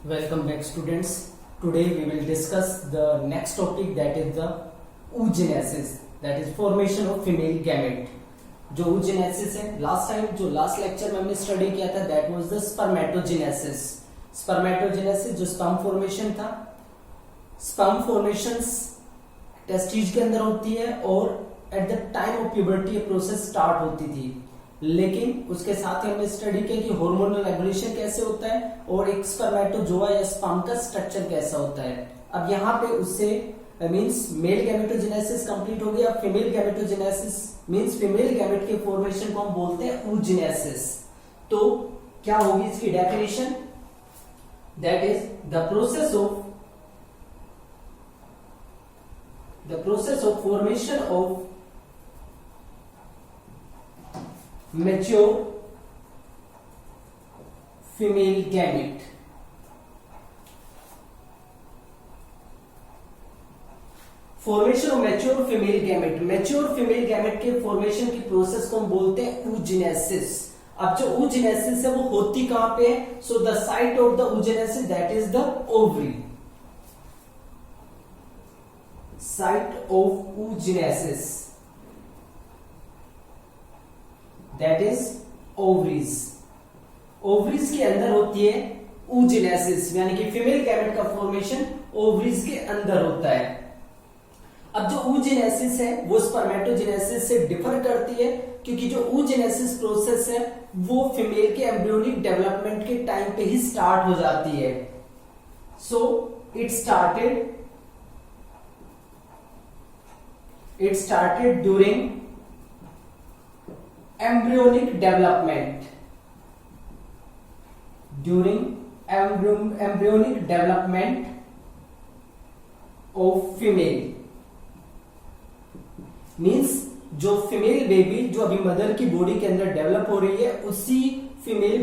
Welcome back students. Today we will discuss the next topic, that is the oogenesis, that is formation of female gamete. जो oogenesis है, last lecture में हमने study किया था, that was the spermatogenesis. Spermatogenesis जो sperm formation था, sperm formations testes के अंदर होती है और at the time of puberty ये प्रोसेस स्टार्ट होती थी, लेकिन उसके साथ ही हमने स्टडी किया कि हार्मोनल रेगुलेशन कैसे होता है और एक स्पर्मेटोजोआ या स्पर्म का स्ट्रक्चर कैसा होता है. अब यहाँ पे उससे मींस मेल गैमेटोजेनेसिस कंप्लीट हो गया. Female gametogenesis means female gamete के फॉर्मेशन को हम बोलते हैं oogenesis. तो क्या होगी इसकी definition? That is the process of formation of mature female gamete. Formation of mature female gamete. Mature female gamete के फॉर्मेशन की प्रोसेस को हम बोलते हैं oogenesis. अब जो oogenesis है वो होती कहां पे है? So the site of the oogenesis, that is the ovary. Site of oogenesis, that is ovaries. Ovaries के अंदर होती है oogenesis, यानी कि फीमेल गैमेट का फॉर्मेशन ओवरीज के अंदर होता है. अब जो oogenesis है वो स्पर्मेटोजेनेसिस से डिफर करती है, क्योंकि जो oogenesis प्रोसेस है वो फीमेल के एम्ब्रियोनिक डेवलपमेंट के टाइम पे ही स्टार्ट हो जाती है. सो it started during embryonic development of female. Means जो फीमेल बेबी जो अभी मदर की बॉडी के अंदर डेवलप हो रही है, उसी फीमेल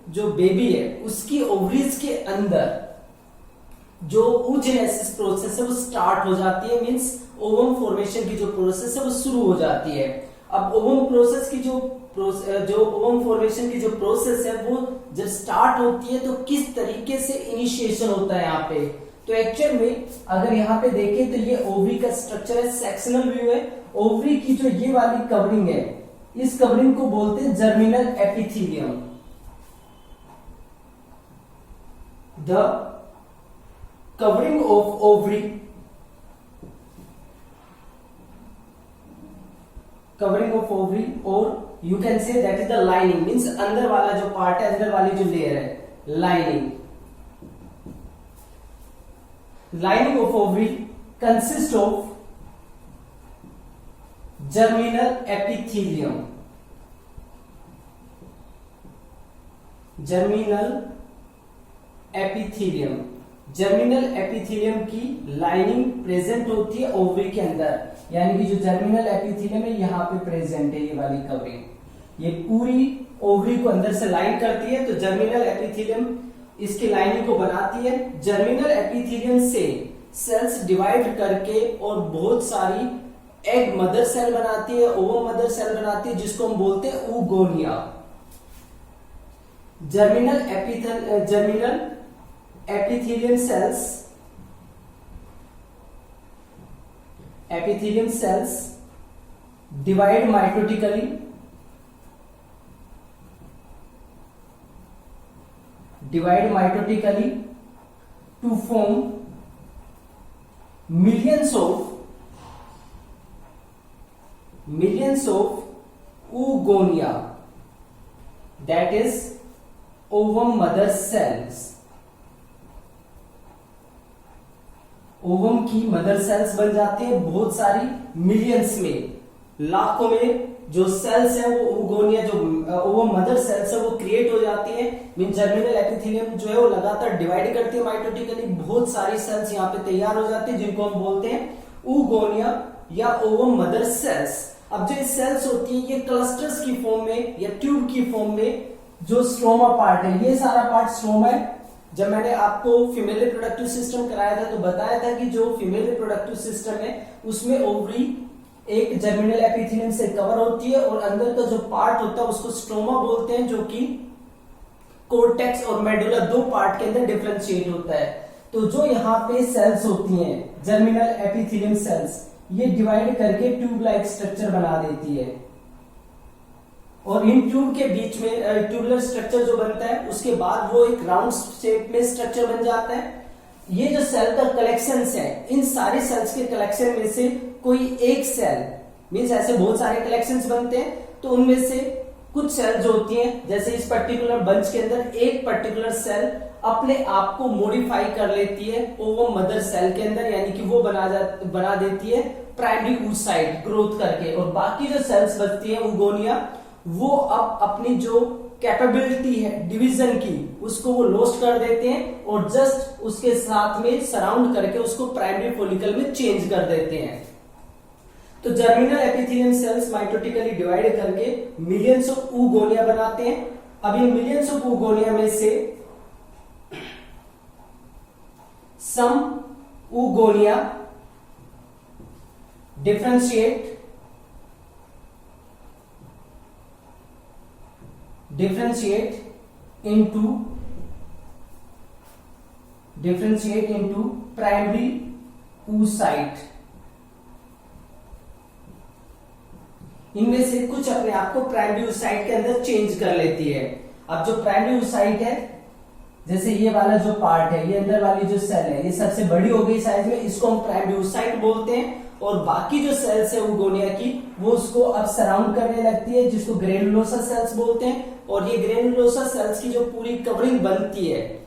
जो बेबी है उसकी ओवरीज के अंदर जो oogenesis प्रोसेस है वो स्टार्ट हो जाती है. मींस ओवम फॉर्मेशन की जो प्रोसेस है वो शुरू हो जाती है. अब ओवम प्रोसेस की जो ओवम फॉर्मेशन की जो प्रोसेस है वो जब स्टार्ट होती है तो किस तरीके से इनिशिएशन होता है यहाँ पे? तो एक्चुअल में अगर यहाँ पे देखें तो ये ओवरी का स्ट्रक्चर है, सेक्शनल व्यू है. ओवरी की जो ये वाली कवरिंग है, इस कवरिंग को बोलते हैं germinal epithelium. The covering of ovary, or you can say that is the lining, means अंदर वाला जो पार्ट है, अंदर वाली जो लेयर है, lining of ovary consists of germinal epithelium. Germinal epithelium की लाइनिंग प्रेजेंट होती है ओवरी के अंदर, यानी कि जो जर्मिनल एपिथेलियम है यहाँ पे प्रेजेंट है, ये वाली कवरिंग, ये पूरी ओवरी को अंदर से लाइन करती है. तो जर्मिनल एपिथेलियम इसकी लाइनिंग को बनाती है. जर्मिनल एपिथेलियम से सेल्स डिवाइड करके और बहुत सारी एग मदर सेल बनाती है, ओवम मदर सेल बनाती है, जिसको हम बोलते हैं oogonia. Germinal epithelium cells divide mitotically to form millions of oogonia, that is ovum mother cells. Ovum की मदर सेल्स बन जाती है बहुत सारी, मिलियंस में, लाखों में जो सेल्स है वो oogonia, जो ओवम मदर सेल्स है वो क्रिएट हो जाती है. मीन जर्मिनल एपिथेलियम जो है वो लगातार डिवाइड करती है माइटोटिकली, बहुत सारी सेल्स यहाँ पे तैयार हो जाती है, जिनको हम बोलते हैं oogonia या ओवम मदर सेल्स. अब जो सेल्स होती है ये क्लस्टर्स की फॉर्म में या ट्यूब की फॉर्म में, जो स्ट्रोमा पार्ट है, ये सारा पार्ट स्ट्रोमा है. जब मैंने आपको फीमेल रिप्रोडक्टिव सिस्टम कराया था तो बताया था कि जो फीमेल रिप्रोडक्टिव सिस्टम है उसमें ओवरी एक जर्मिनल एपिथेलियम से कवर होती है और अंदर का जो पार्ट होता है उसको स्ट्रोमा बोलते हैं, जो कि कोर्टेक्स और मेडुला, दो पार्ट के अंदर डिफरेंशिएट होता है। तो जो यहाँ पे सेल्स होती हैं जर्मिनल एपिथेलियम सेल्स, ये डिवाइड करके ट्यूब लाइक स्ट्रक्चर बना देती है और इन ट्यूब के बीच में ट्यूबुलर स्ट्रक्चर जो बनता है उसके बाद वो एक राउंड शेप में स्ट्रक्चर बन जाता है। ये जो सेल का कलेक्शंस है, इन सारे सेल्स के कलेक्शन में से कोई एक सेल, मीन्स ऐसे बहुत सारे कलेक्शंस बनते हैं, तो उनमें से कुछ सेल जो होती हैं, जैसे इस पर्टिकुलर बंच के अंदर एक पर्टिकुलर सेल अपने आप को मॉडिफाई कर लेती है वो मदर सेल के अंदर, यानी कि वो बना देती है प्राइमरी oocyte ग्रोथ करके, और बाकी जो सेल्स बचती है उगोनिया, वो अब अपनी जो कैपेबिलिटी है डिवीजन की उसको वो लॉस्ट कर देते हैं और जस्ट उसके साथ में सराउंड करके उसको प्राइमरी फॉलिकल में चेंज कर देते हैं। तो germinal epithelium cells mitotically divide करके मिलियंस ऑफ oogonia बनाते हैं। अब ये मिलियंस ऑफ oogonia में से सम oogonia differentiate into primary oocyte। इनमें से कुछ अपने आप को प्राइमरी oocyte के अंदर चेंज कर लेती है। अब जो प्राइमरी oocyte है, जैसे ये वाला जो पार्ट है, ये अंदर वाली जो सेल है, ये सबसे बड़ी हो गई साइज में, इसको हम प्राइमरी oocyte बोलते हैं, और बाकी जो सेल्स है oogonia की, वो उसको अब सराउंड करने लगती है, जिसको ग्रेनुलोसा सेल्स बोलते हैं। और ये ग्रेनुलोसा सेल्स की जो पूरी कवरिंग बनती है,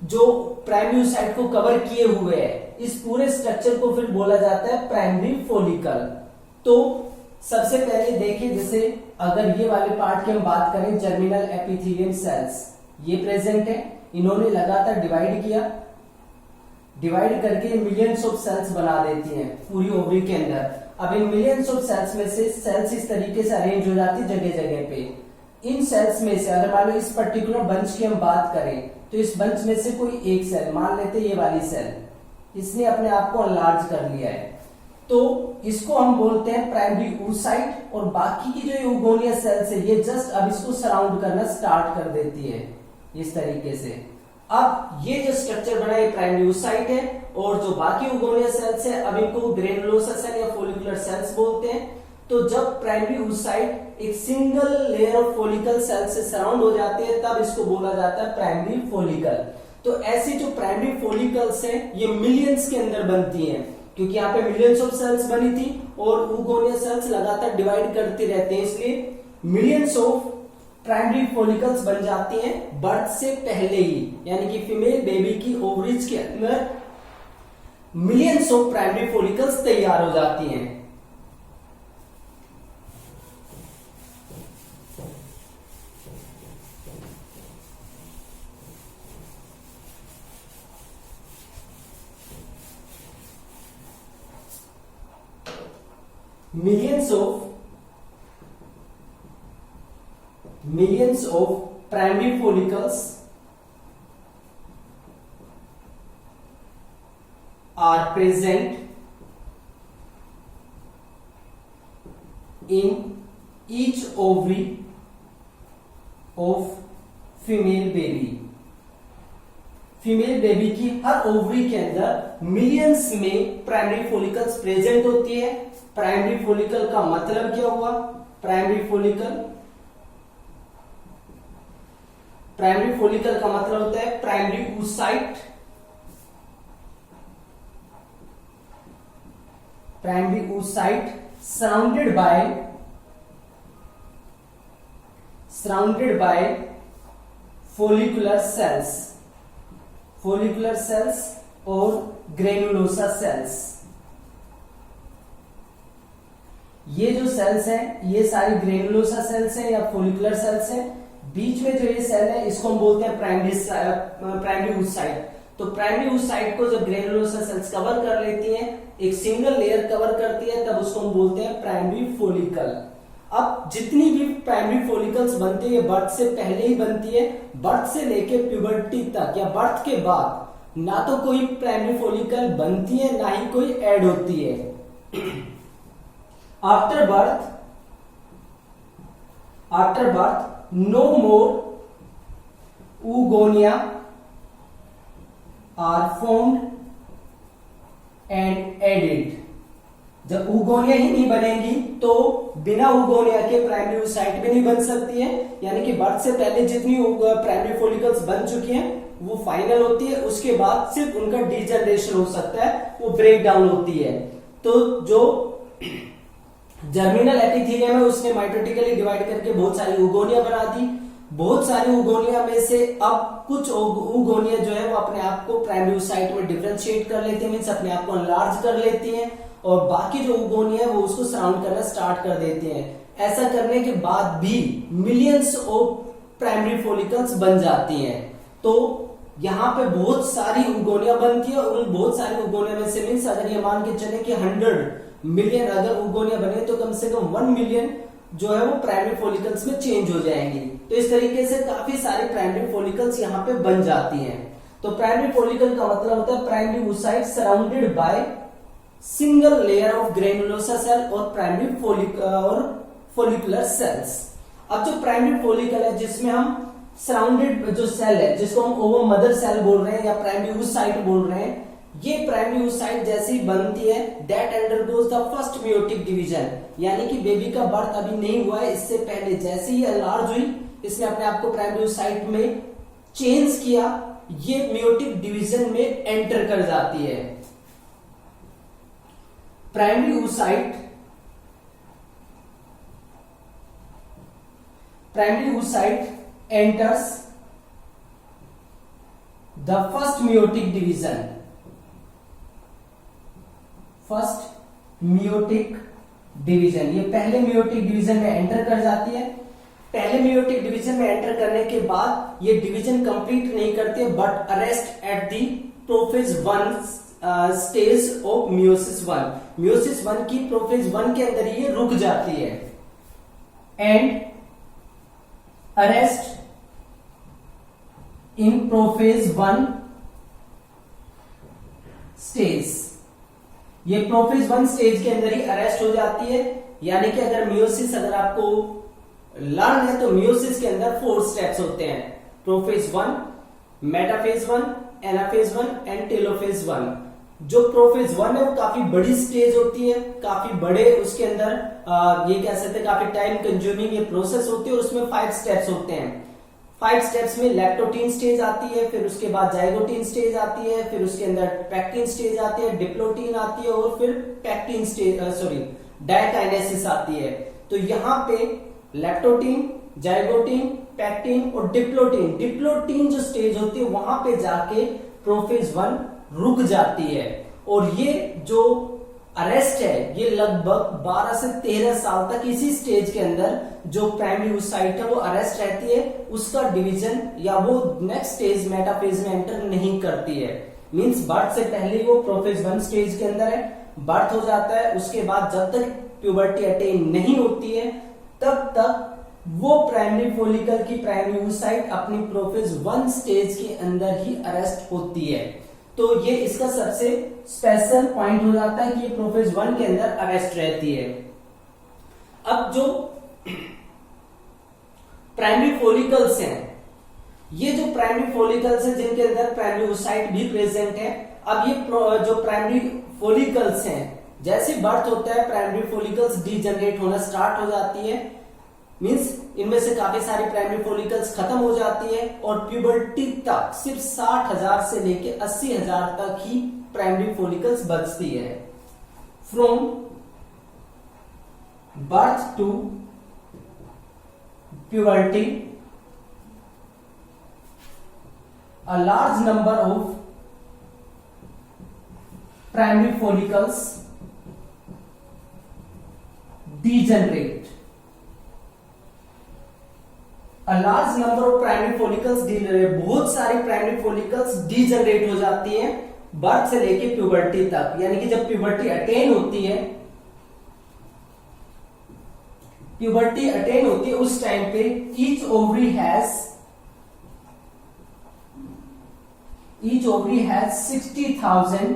जो प्राइमरी oocyte को कवर किए हुए है, इस पूरे स्ट्रक्चर को फिर बोला जाता है प्राइमरी फॉलिकल। तो सबसे पहले देखिए, जैसे अगर ये वाले पार्ट की हम बात करें, जर्मिनल एपिथेलियम सेल्स ये प्रेजेंट है, इन्होंने लगातार डिवाइड किया, डिवाइड करके मिलियंस ऑफ सेल्स बना देती हैं पूरी ओवरी के अंदर। अब इन मिलियंस ऑफ सेल्स में से सेल्स इस तरीके से अरेंज हो जाती है जगह जगह पे। इन सेल्स में से अगर मान लो इस पर्टिकुलर बंच की हम बात करें, तो इस बंच में से कोई एक सेल, मान लेते ये वाली सेल, इसने अपने आप को अनलार्ज कर लिया है, तो इसको हम बोलते हैं प्राइमरी oocyte, और बाकी की जो oogonia सेल्स है, ये जस्ट अब इसको सराउंड करना स्टार्ट कर देती है इस तरीके से। अब ये जो स्ट्रक्चर बना है प्राइमरी oocyte है, और जो बाकी oogonia सेल्स है, अब इनको ग्रेनुलोसा सेल या फोलिकुलर सेल्स बोलते हैं। तो जब प्राइमरी oocyte एक single layer of follicle cell से सराउंड हो जाते हैं, तब इसको बोला जाता है प्राइमरी फॉलिकल। तो ऐसी जो प्राइमरी फॉलिकल्स है, ये मिलियंस के अंदर बनती हैं, क्योंकि यहाँ पे मिलियंस ऑफ सेल्स बनी थी और oogonia सेल्स लगातार डिवाइड करते रहते हैं, इसलिए मिलियंस ऑफ प्राइमरी फॉलिकल्स बन जाती हैं बर्थ से पहले ही, यानी कि फीमेल बेबी की ओवरीज के अंदर मिलियंस ऑफ प्राइमरी फॉलिकल्स तैयार हो जाती हैं। millions of primary follicles are present in each ovary of female baby। Female baby की हर ओवरी के अंदर मिलियंस में प्राइमरी फॉलिकल्स प्रेजेंट होती है। प्राइमरी फॉलिकल का मतलब क्या हुआ? प्राइमरी फॉलिकल का मतलब होता है primary oocyte। Primary oocyte surrounded bye follicular cells और granulosa cells। ये जो सेल्स हैं, ये सारी ग्रेनुलोसा सेल्स हैं या फोलिकुलर सेल्स हैं। बीच में जो ये सेल है, इसको हम बोलते हैं प्राइमरी oocyte। तो प्राइमरी oocyte को जब ग्रेनुलोसा सेल्स कवर कर लेती हैं, एक सिंगल लेयर कवर करती है, तब उसको हम बोलते हैं प्राइमरी फॉलिकल। अब जितनी भी प्राइमरी फॉलिकल्स बनती है, बर्थ से पहले ही बनती है। बर्थ से लेके प्यूबर्टी तक या बर्थ के बाद ना तो कोई प्राइमरी फॉलिकल बनती है, ना ही कोई ऐड होती है। After birth no more oogonia are formed and added। जब oogonia ही नहीं बनेगी तो बिना oogonia के प्राइमरी oocyte भी नहीं बन सकती है, यानी कि बर्थ से पहले जितनी प्राइमरी फॉलिकल्स बन चुकी हैं वो फाइनल होती है, उसके बाद सिर्फ उनका डीजनरेशन हो सकता है, वो ब्रेक डाउन होती है। तो जो जर्मिनल एपिथेलियम है उसने माइटोटिकली डिवाइड करके बहुत सारी oogonia बना दी। बहुत सारी oogonia में से अब कुछ oogonia जो है वो अपने आप को प्राइमरी oocyte में डिफरेंशिएट कर लेती है, मींस अपने आप को एनलार्ज कर लेती हैं, और बाकी जो oogonia है वो उसको सराउंड करना स्टार्ट कर देती हैं। ऐसा करने के बाद भी मिलियंस ऑफ प्राइमरी फॉलिकल्स बन जाती हैं। तो यहाँ पे बहुत सारी oogonia बनती है, और उन बहुत सारी oogonia में से मींस अगर ये मान के चले कि 100 मिलियन अगर oogonia बने तो कम से कम 1 मिलियन जो है वो प्राइमरी फॉलिकल्स में चेंज हो जाएंगी। तो इस तरीके से काफी सारी प्राइमरी फॉलिकल्स यहाँ पे बन जाती हैं। तो प्राइमरी फॉलिकल का मतलब होता है primary oocyte surrounded by single layer of granulosa cell और प्राइमरी और फॉलिकुलर सेल्स। अब जो प्राइमरी फॉलिकल है जिसमें हम सराउंडेड जो सेल है जिसको हम ओवम मदर सेल बोल रहे हैं या प्राइमरी oocyte बोल रहे हैं, ये प्राइमरी oocyte जैसी बनती है that undergoes the first meiotic division, यानी कि बेबी का बर्थ अभी नहीं हुआ है, इससे पहले जैसे ही एनलार्ज हुई इसने अपने आप को प्राइमरी oocyte में चेंज किया, ये मियोटिक डिवीजन में एंटर कर जाती है। Primary oocyte enters the first meiotic division। First meiotic division, ये पहले मियोटिक डिवीजन में एंटर कर जाती है। पहले मियोटिक डिवीजन में एंटर करने के बाद ये डिवीजन कंप्लीट नहीं करती है but arrest at the prophase 1 stage of meiosis 1। Meiosis 1 की प्रोफेज 1 के अंदर ये रुक जाती है and arrest in prophase 1 stage. ये प्रोफेज 1 स्टेज के अंदर ही अरेस्ट हो जाती है, यानी कि अगर मियोसिस अगर आपको लर्न है तो मियोसिस के अंदर 4 स्टेप्स होते हैं, prophase 1, metaphase 1, anaphase 1 and telophase 1। जो प्रोफेज 1 है वो काफी बड़ी स्टेज होती है, काफी बड़े उसके अंदर ये कह सकते हैं काफी टाइम कंज्यूमिंग ये प्रोसेस होती है, और उसमें 5 स्टेप्स होते हैं। 5 स्टेप्स में लैक्टोटीन स्टेज आती है, फिर उसके बाद जाइगोटीन स्टेज आती है, फिर उसके अंदर पैक्टिन स्टेज आती है, डिप्लोटीन आती है, और फिर पैक्टिन स्टेज डायकाइनेसिस आती है। तो यहाँ पे लैक्टोटीन, जाइगोटीन, पैक्टिन और डिप्लोटीन जो स्टेज होती है वहां पे जाके प्रोफेज 1 रुक जाती है। और ये जो अरेस्ट है ये लगभग 12 से 13 साल तक इसी स्टेज के अंदर जो प्राइमरी oocyte है वो अरेस्ट रहती है, उसका डिवीजन या वो नेक्स्ट स्टेज मेटाफेज में एंटर नहीं करती है। मींस बर्थ से पहले वो प्रोफेज 1 स्टेज के अंदर है, बर्थ हो जाता है, उसके बाद जब तक प्यूबर्टी अटेन नहीं होती है तब तक वो प्राइमरी फॉलिकल की प्राइमरी oocyte अपनी प्रोफेज 1 स्टेज के अंदर ही अरेस्ट होती है। तो ये इसका सबसे स्पेशल पॉइंट हो जाता है कि ये प्रोफेज 1 के अंदर अरेस्ट रहती है। अब जो प्राइमरी फॉलिकल्स हैं, ये जो प्राइमरी फॉलिकल्स हैं जिनके अंदर प्राइमरी oocyte भी प्रेजेंट है, अब ये जो प्राइमरी फॉलिकल्स हैं जैसे बर्थ होता है प्राइमरी फॉलिकल्स डीजनरेट होना स्टार्ट हो जाती है, मींस इनमें से काफी सारी प्राइमरी फॉलिकल्स खत्म हो जाती है, और प्यूबर्टी तक सिर्फ 60,000 से लेके 80,000 तक ही प्राइमरी फॉलिकल्स बचती है। From birth to puberty a large number of primary follicles degenerate। A large number of primary follicles degenerate, बहुत सारी प्राइमरी फॉलिकल्स डीजनरेट हो जाती हैं बर्थ से लेके प्यूबर्टी तक, यानी कि जब प्यूबर्टी अटेन होती है उस टाइम पे each ovary has 60,000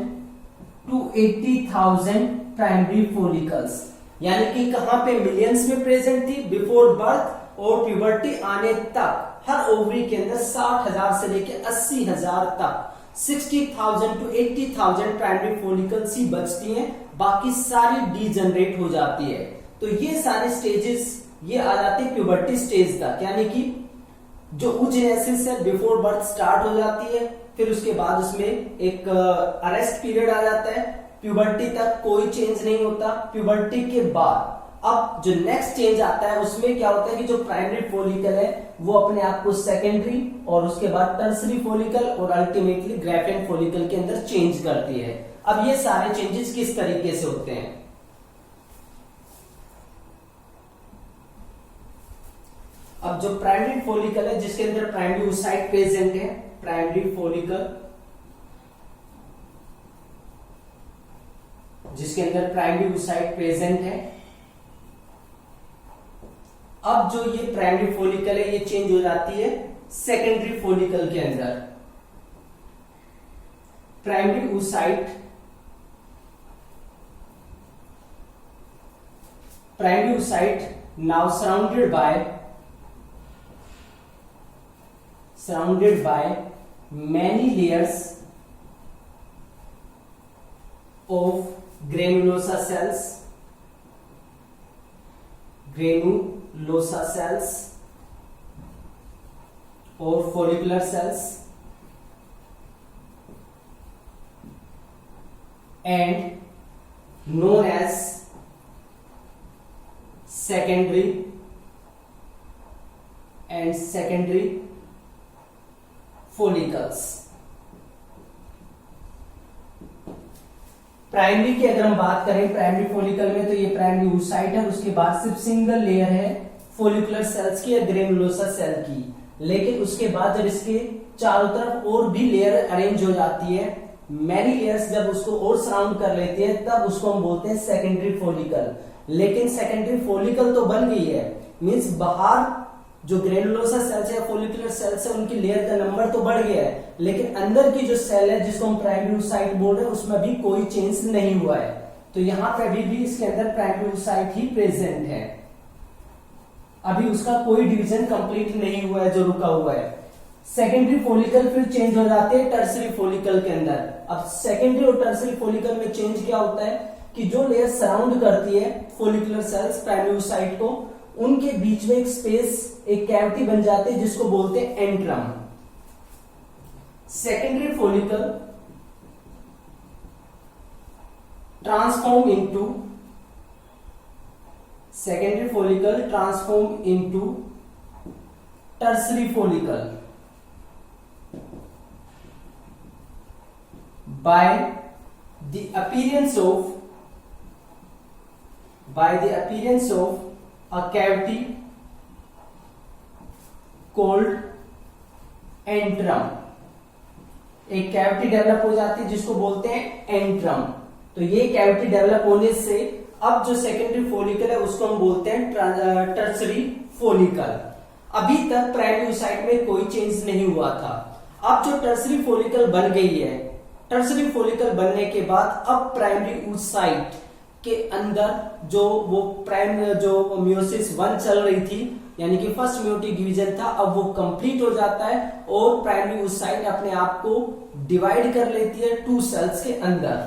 to 80,000 primary follicles, यानी कि कहां पे मिलियंस में प्रेजेंट थी बिफोर बर्थ, और प्यूबर्टी आने तक हर ओवरी के अंदर 60,000 से लेकर 80,000 तक 60,000 to 80,000 प्राइमरी फॉलिकल्स ही बचती हैं, बाकी सारी डीजनरेट हो जाती है। तो ये सारे स्टेजेस ये आ जाते हैं प्यूबर्टी स्टेज तक, यानी कि जो oogenesis है बिफोर बर्थ स्टार्ट हो जाती है, फिर उसके बाद उसमें एक अरेस्ट पीरियड आ जाता है, प्यूबर्टी तक कोई चेंज नहीं होता। प्यूबर्टी के बाद अब जो नेक्स्ट चेंज आता है उसमें क्या होता है कि जो प्राइमरी फॉलिकल है वो अपने आप को सेकेंडरी और उसके बाद टर्सरी फॉलिकल और अल्टीमेटली ग्रैफेन फॉलिकल के अंदर चेंज करती है। अब ये सारे चेंजेस किस तरीके से होते हैं? अब जो प्राइमरी फॉलिकल है जिसके अंदर प्राइमरी oocyte प्रेजेंट है, प्राइमरी फॉलिकल जिसके अंदर प्राइमरी oocyte प्रेजेंट है, अब जो ये प्राइमरी फॉलिकल है ये चेंज हो जाती है सेकेंडरी फॉलिकल के अंदर। Primary oocyte now surrounded by many layers of granulosa cells or follicular cells and known as secondary follicles। Primary की अगर हम बात करें प्राइमरी फॉलिकल में तो ये प्राइमरी oocyte है, उसके बाद सिर्फ सिंगल लेयर है फॉलिकुलर सेल्स की या ग्रेनुलोसा सेल की, लेकिन उसके बाद जब इसके चारों तरफ और भी लेयर अरेंज हो जाती है, मैनी लेयर्स जब उसको और सराउंड कर लेती है, तब उसको हम बोलते हैं सेकेंडरी फॉलिकल। लेकिन सेकेंडरी फॉलिकल तो बन गई है, मींस बाहर जो ग्रेनुलोसा सेल्स है फॉलिकुलर सेल्स है उनकी लेयर का नंबर तो बढ़ गया है, लेकिन अंदर की जो सेल है जिसको हम प्राइमरी oocyte बोल रहे हैं उसमें भी कोई चेंज नहीं हुआ है। तो यहां पे अभी भी इसके अंदर प्राइमरी oocyte ही प्रेजेंट है, अभी उसका कोई डिवीजन कंप्लीट नहीं हुआ है जो रुका हुआ है। सेकेंडरी फॉलिकल फिर चेंज हो जाते हैं टर्सरी फॉलिकल के अंदर। अब सेकेंडरी और टर्सरी फॉलिकल में चेंज क्या होता है कि जो लेयर सराउंड करती है फॉलिकुलर सेल्स प्राइमरी oocyte को, उनके बीच में एक स्पेस, एक कैविटी बन जाती है जिसको बोलते हैं antrum. Secondary follicle transform into tertiary follicle by the appearance of a cavity called antrum। एक कैविटी डेवलप हो जाती है जिसको बोलते हैं एंट्रम। तो ये कैविटी डेवलप होने से अब जो सेकेंडरी फॉलिकल है उसको हम बोलते हैं टर्सरी फॉलिकल। अभी तक प्राइमरी oocyte में कोई चेंज नहीं हुआ था। अब जो टर्सरी फॉलिकल बन गई है, टर्सरी फॉलिकल बनने के बाद अब प्राइमरी oocyte के अंदर जो मियोसिस 1 चल रही थी, यानी कि फर्स्ट मियोटिक डिवीजन था, अब वो कंप्लीट हो जाता है और प्राइमरी oocyte अपने आप को डिवाइड कर लेती है 2 सेल्स के अंदर।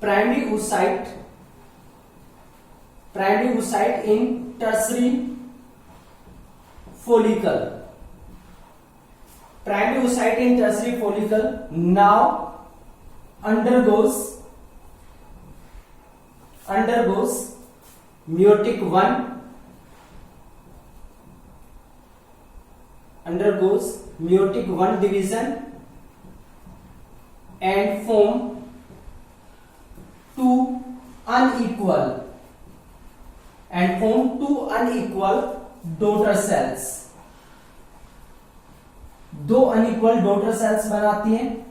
Primary oocyte in tertiary follicle. Primary oocyte in tertiary follicle now undergoes meiotic 1 division and form two unequal daughter cells। दो अनइक्वल डॉटर सेल्स बनाती हैं।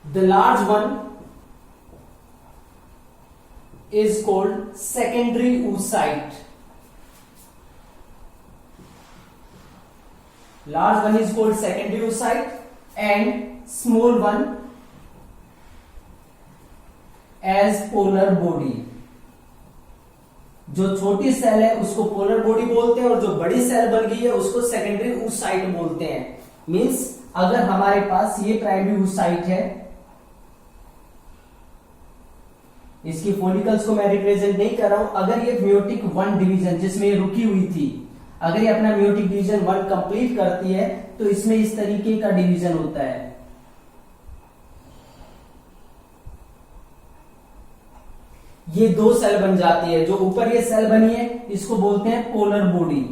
The large one is called secondary oocyte। Large one is called secondary oocyte and small one as polar body. जो छोटी cell है उसको polar body बोलते हैं और जो बड़ी सेल बन गई है उसको सेकेंडरी oocyte बोलते हैं। मींस अगर हमारे पास ये प्राइमरी oocyte है, इसकी फॉलिकल्स को मैं रिप्रेजेंट नहीं कर रहा हूं, अगर ये म्योटिक 1 डिवीजन जिसमें ये रुकी हुई थी, अगर ये अपना म्योटिक डिवीजन 1 कंप्लीट करती है तो इसमें इस तरीके का डिवीजन होता है। ये 2 सेल बन जाती है। जो ऊपर ये सेल बनी है इसको बोलते हैं पोलर बॉडी,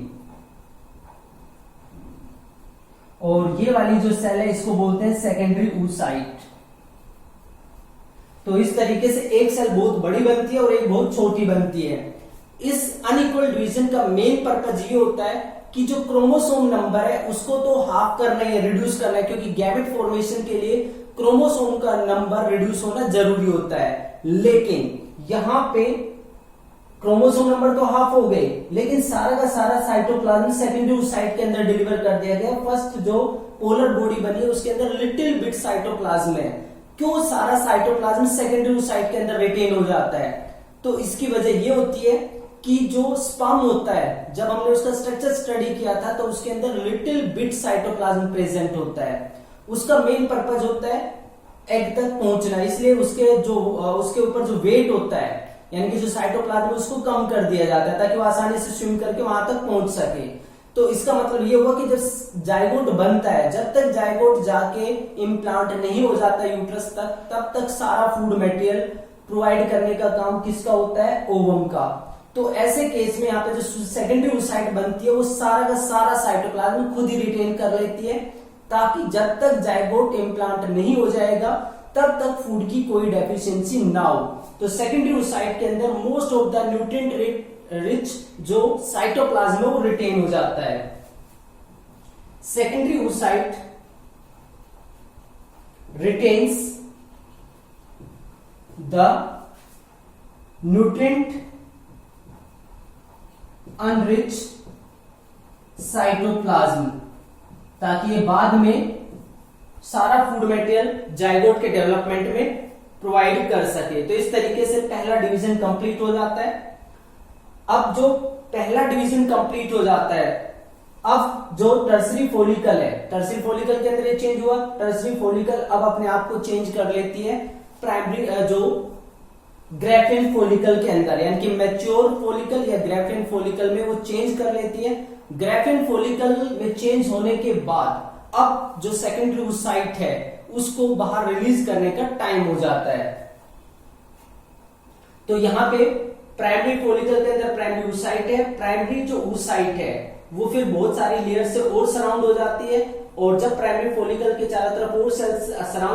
और ये वाली जो सेल है इसको बोलते हैं सेकेंडरी oocyte। तो इस तरीके से एक सेल बहुत बड़ी बनती है और एक बहुत छोटी बनती है। इस अनइक्वल डिवीजन का मेन पर्पज ये होता है कि जो क्रोमोसोम नंबर है उसको तो हाफ करना है, रिड्यूस करना है, क्योंकि गैमेट फॉर्मेशन के लिए क्रोमोसोम का नंबर रिड्यूस होना जरूरी होता है। लेकिन यहां पे क्रोमोसोम नंबर तो हाफ हो गए, लेकिन सारा का सारा साइटोप्लाज्म सेकेंडरी oocyte के अंदर डिलीवर कर दिया गया। फर्स्ट जो पोलर बॉडी बनी है उसके अंदर लिटिल बिट साइटोप्लाज्म है। क्यों सारा साइटोप्लाज्म सेकेंडरी oocyte के अंदर रिटेन हो जाता है? तो इसकी वजह ये होती है कि जो स्पर्म होता है, जब हमने उसका स्ट्रक्चर स्टडी किया था तो उसके अंदर लिटिल बिट साइटोप्लाज्म प्रेजेंट होता है। उसका मेन पर्पज होता है एग तक पहुंचना, इसलिए उसके ऊपर जो वेट होता है, यानी कि जो साइटोप्लाज्म उसको कम कर दिया जाता है ताकि वो आसानी से स्विम करके वहां तक पहुंच सके। तो इसका मतलब ये हुआ कि जब जाइगोट बनता है, जब तक जाइगोट जाके इम्प्लांट नहीं हो जाता यूट्रस तक, तब तक सारा फूड मटेरियल प्रोवाइड करने का काम किसका होता है? ओवम का। तो ऐसे केस में यहाँ पे जो सेकेंडरी oocyte बनती है वो सारा का सारा साइटोप्लाज्म खुद ही रिटेन कर लेती है, ताकि जब तक जाइगोट इम्प्लांट नहीं हो जाएगा तब तक फूड की कोई डेफिशिएंसी ना हो। तो सेकेंडरी oocyte के अंदर most of the nutrient rich जो साइटोप्लाज्म है वो रिटेन हो जाता है। Secondary oocyte retains the nutrient unreached cytoplasm, ताकि ये बाद में सारा फूड मटेरियल जाइगोट के डेवलपमेंट में प्रोवाइड कर सके। तो इस तरीके से पहला डिवीजन कंप्लीट हो जाता है। अब जो पहला डिवीजन कंप्लीट हो जाता है, अब जो टर्सरी फॉलिकल है, टर्सरी फॉलिकल के अंदर ये चेंज हुआ, टर्सरी फॉलिकल अब अपने आप को चेंज कर लेती है प्राइमरी जो ग्रेफिन फॉलिकल के अंदर, यानी कि मैच्योर फॉलिकल या ग्रेफिन फॉलिकल में वो चेंज कर लेती है। ग्रेफिन फॉलिकल में चेंज होने के बाद अब जो सेकेंडरी oocyte है उसको बाहर रिलीज करने का टाइम हो जाता है। तो यहां पे प्राइमरी फॉलिकल के अंदर प्राइमरी oocyte है, प्राइमरी जो oocyte है वो फिर बहुत सारी लेयर से और सराउंड हो जाती है, और जब प्राइमरी फॉलिकल के चारों तरफ और सेल्स सराउंड